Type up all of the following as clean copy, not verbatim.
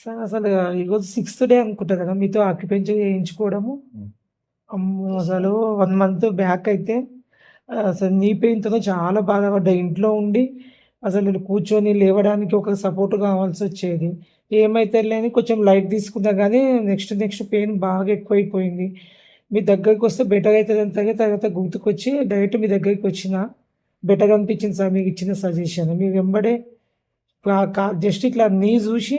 Sir అసలు ఈరోజు sixth day అనుకుంటా కదా మీతో అక్యుపెంచర్ చేయించుకోవడము. హ్మ్. అమ్మో! అసలు 1 మంత్ బ్యాక్ అయితే అసలు నీ పెయిన్‌తోనే చాలా బాధపడ్డా. ఇంట్లో ఉండి అసలు నేను కూర్చొని లేవడానికి ఒక సపోర్ట్ కావాల్సొచ్చేది. ఏమైతదిలే అని కొంచెం లైట్ తీసుకున్నా గానీ నెక్స్ట్ పెయిన్ బాగా ఎక్కువైపోయింది. మీ దగ్గరికొస్తే బెటర్ అయితదని తర్వాత గుర్తుకొచ్చి డైరెక్ట్ మీ దగ్గరికొచ్చిన. బెటర్ అనిపించింది సార్ మీరిచ్చిన సజెషన్. మీరు వెంబడే జస్ట్ ఇట్లా నీ చూసి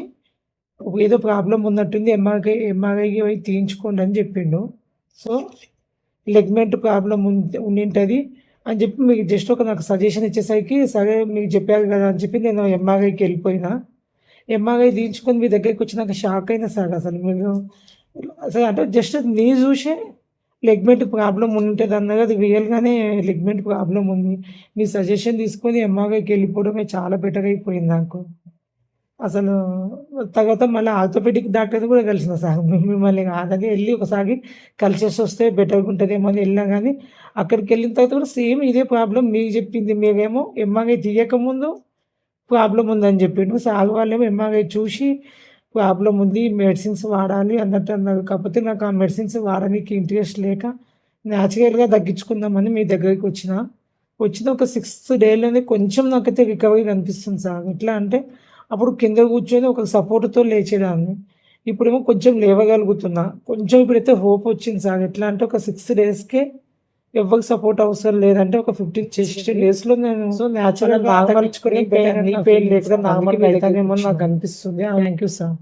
ఏదో ప్రాబ్లమ్ ఉన్నట్టుంది. ఎంఆర్ఐకి పోయి తీయించుకోండి అని చెప్పిండు. సో, లెగ్మెంట్ ప్రాబ్లమ్ ఉండింటది అని చెప్పి మీకు జస్ట్ నాకు సజెషన్ ఇచ్చేసరికి సరే మీకు చెప్పారు కదా అని చెప్పి నేను ఎంఆర్ఐకి వెళ్ళిపోయినా. ఎంఆర్ఐ తీయించుకొని మీ దగ్గరికి వచ్చినాక షాక్ అయినా సార్ అసలు మీరు అసలు అంటే జస్ట్ నీ చూసే లెగ్మెంట్ ప్రాబ్లమ్ ఉంటది అన్నారు. అది రియల్‌గానే లెగ్మెంట్ ప్రాబ్లమ్ ఉంది. మీ సజెషన్ తీసుకొని ఎంఆర్ఐకి వెళ్ళిపోవడమే చాలా బెటర్ అయిపోయింది నాకు. అసలు తర్వాత మళ్ళీ ఆర్థోపెడిక్ డాక్టర్‌ని కూడా కలిసిన సార్. మిమ్మల్ని కాదని ఎళ్లి ఒకసారి కలిసేసొస్తే బెటర్‌గా ఉంటదేమో అని ఎళ్ళినా గానీ, అక్కడికెళ్ళిన తర్వాత కూడా సేమ్ ఇదే ప్రాబ్లమ్ మీకు చెప్పింది. మీరేమో ఎంఆర్ఐ తీయకముందు ప్రాబ్లమ్ ఉందని చెప్పిండు. సార్ వాళ్ళేమో ఎంఆర్ఐ చూసి ప్రాబ్లమ్ ఉంది. మెడిసిన్స్ వాడాలి అన్నట్టు అన్నారు. కాకపోతే నాకు ఆ మెడిసిన్స్ వాడనీకి ఇంట్రెస్ట్ లేక నేచురల్‌గా తగ్గించుకుందామని మీ దగ్గరికి వచ్చిన. వచ్చిన ఒక సిక్స్త్ డేలోనే కొంచెం నాకైతే రికవరీ కనిపిస్తుంది సార్. ఎట్లా అంటే అప్పుడు కింద కూర్చొని ఒక సపోర్ట్‌తో లేచేదాన్ని. ఇప్పుడేమో కొంచెం లేవగలుగుతున్నా. కొంచెం ఇప్పుడైతే హోప్ వచ్చింది సార్. ఎట్లా అంటే ఒక 6 డేస్‌కే ఎవ్వరి సపోర్ట్ అవసరం లేదంటే ఒక 15, 16 డేస్‌లో నేను నేచురల్‌గా ఆదమర్చుకొని పెయిన్ లేకుండా నార్మల్‌గా అయితానేమో అని నాకు అనిపిస్తుంది. Thank you sir.